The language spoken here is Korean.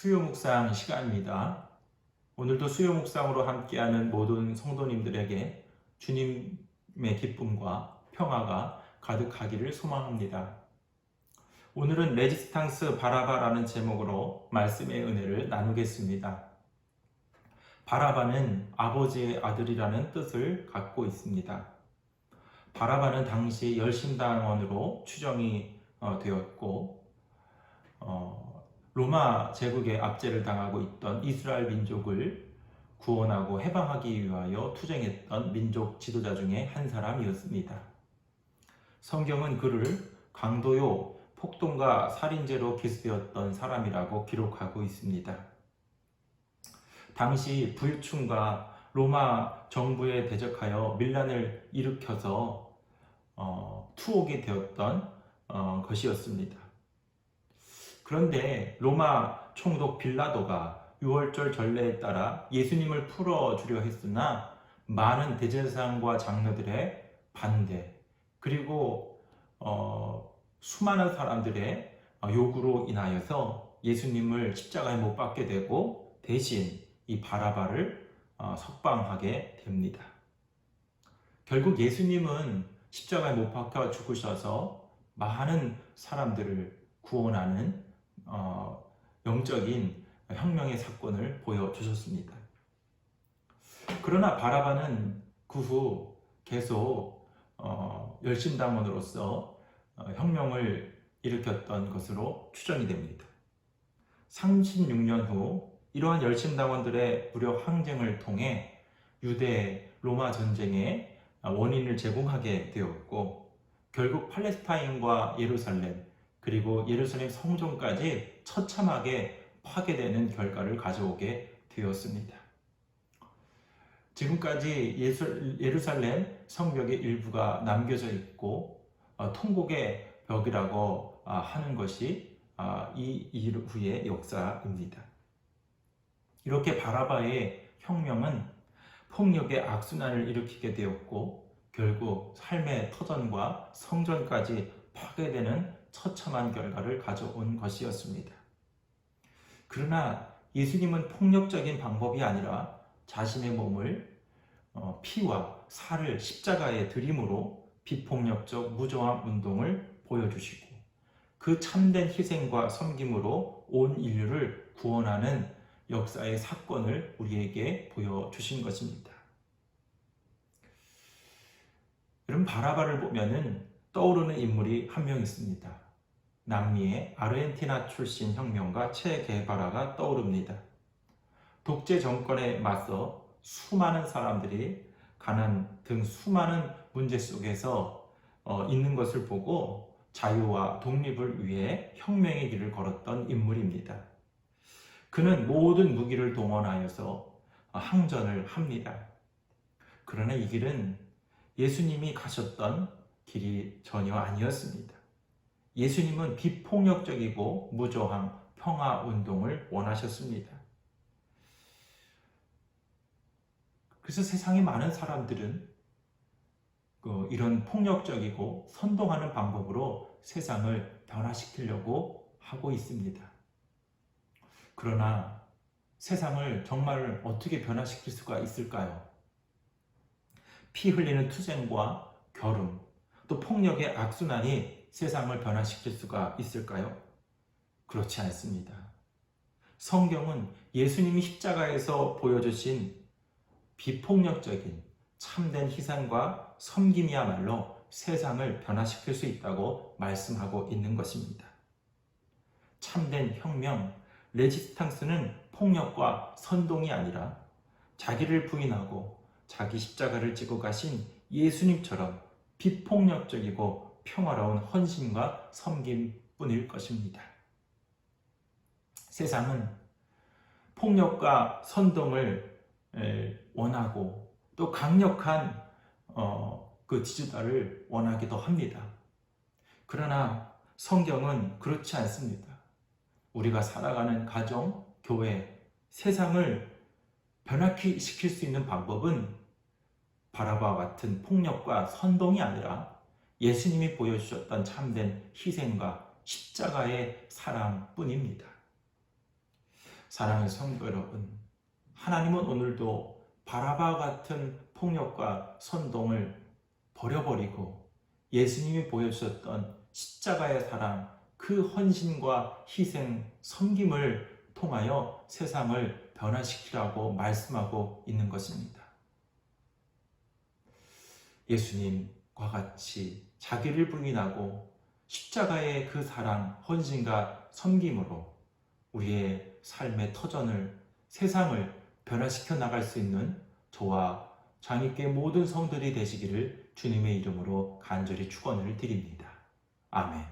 수요 묵상 시간입니다. 오늘도 수요 묵상으로 함께하는 모든 성도님들에게 주님의 기쁨과 평화가 가득하기를 소망합니다. 오늘은 레지스탕스 바라바라는 제목으로 말씀의 은혜를 나누겠습니다. 바라바는 아버지의 아들이라는 뜻을 갖고 있습니다. 바라바는 당시 열심당원으로 추정이 되었고 로마 제국의 압제를 당하고 있던 이스라엘 민족을 구원하고 해방하기 위하여 투쟁했던 민족 지도자 중에 한 사람이었습니다. 성경은 그를 강도요, 폭동과 살인죄로 기소되었던 사람이라고 기록하고 있습니다. 당시 부유층과 로마 정부에 대적하여 밀란을 일으켜서 투옥이 되었던 것이었습니다. 그런데 로마 총독 빌라도가 유월절 전례에 따라 예수님을 풀어주려 했으나 많은 대제사장과 장로들의 반대, 그리고 수많은 사람들의 요구로 인하여서 예수님을 십자가에 못 박게 되고 대신 이 바라바를 석방하게 됩니다. 결국 예수님은 십자가에 못 박혀 죽으셔서 많은 사람들을 구원하는 영적인 혁명의 사건을 보여주셨습니다. 그러나 바라바는 그 후 계속 열심당원으로서 혁명을 일으켰던 것으로 추정이 됩니다. 36년 후 이러한 열심당원들의 무력 항쟁을 통해 유대 로마 전쟁의 원인을 제공하게 되었고, 결국 팔레스타인과 예루살렘, 그리고 예루살렘 성전까지 처참하게 파괴되는 결과를 가져오게 되었습니다. 지금까지 예루살렘 성벽의 일부가 남겨져 있고 통곡의 벽이라고 하는 것이 이 이후의 역사입니다. 이렇게 바라바의 혁명은 폭력의 악순환을 일으키게 되었고, 결국 삶의 터전과 성전까지 파괴되는 처참한 결과를 가져온 것이었습니다. 그러나 예수님은 폭력적인 방법이 아니라 자신의 몸을 피와 살을 십자가에 드림으로 비폭력적 무저항 운동을 보여주시고, 그 참된 희생과 섬김으로 온 인류를 구원하는 역사의 사건을 우리에게 보여주신 것입니다. 여러분, 바라바를 보면은 떠오르는 인물이 한 명 있습니다. 남미의 아르헨티나 출신 혁명가 체 게바라가 떠오릅니다. 독재 정권에 맞서 수많은 사람들이 가난 등 수많은 문제 속에서 있는 것을 보고 자유와 독립을 위해 혁명의 길을 걸었던 인물입니다. 그는 모든 무기를 동원하여서 항전을 합니다. 그러나 이 길은 예수님이 가셨던 길이 전혀 아니었습니다. 예수님은 비폭력적이고 무저항 평화 운동을 원하셨습니다. 그래서 세상의 많은 사람들은 이런 폭력적이고 선동하는 방법으로 세상을 변화시키려고 하고 있습니다. 그러나 세상을 정말 어떻게 변화시킬 수가 있을까요? 피 흘리는 투쟁과 결혼, 또 폭력의 악순환이 세상을 변화시킬 수가 있을까요? 그렇지 않습니다. 성경은 예수님이 십자가에서 보여주신 비폭력적인 참된 희생과 섬김이야말로 세상을 변화시킬 수 있다고 말씀하고 있는 것입니다. 참된 혁명, 레지스탕스는 폭력과 선동이 아니라 자기를 부인하고 자기 십자가를 지고 가신 예수님처럼 비폭력적이고 평화로운 헌신과 섬김뿐일 것입니다. 세상은 폭력과 선동을 원하고 또 강력한 그 지도자를 원하기도 합니다. 그러나 성경은 그렇지 않습니다. 우리가 살아가는 가정, 교회, 세상을 변화시킬 수 있는 방법은 바라바와 같은 폭력과 선동이 아니라 예수님이 보여주셨던 참된 희생과 십자가의 사랑뿐입니다. 사랑의 성도 여러분, 하나님은 오늘도 바라바 같은 폭력과 선동을 버려버리고 예수님이 보여주셨던 십자가의 사랑, 그 헌신과 희생, 섬김을 통하여 세상을 변화시키라고 말씀하고 있는 것입니다. 예수님과 같이 자기를 부인하고 십자가의 그 사랑, 헌신과 섬김으로 우리의 삶의 터전을, 세상을 변화시켜 나갈 수 있는 저와 장님께 모든 성들이 되시기를 주님의 이름으로 간절히 축원을 드립니다. 아멘.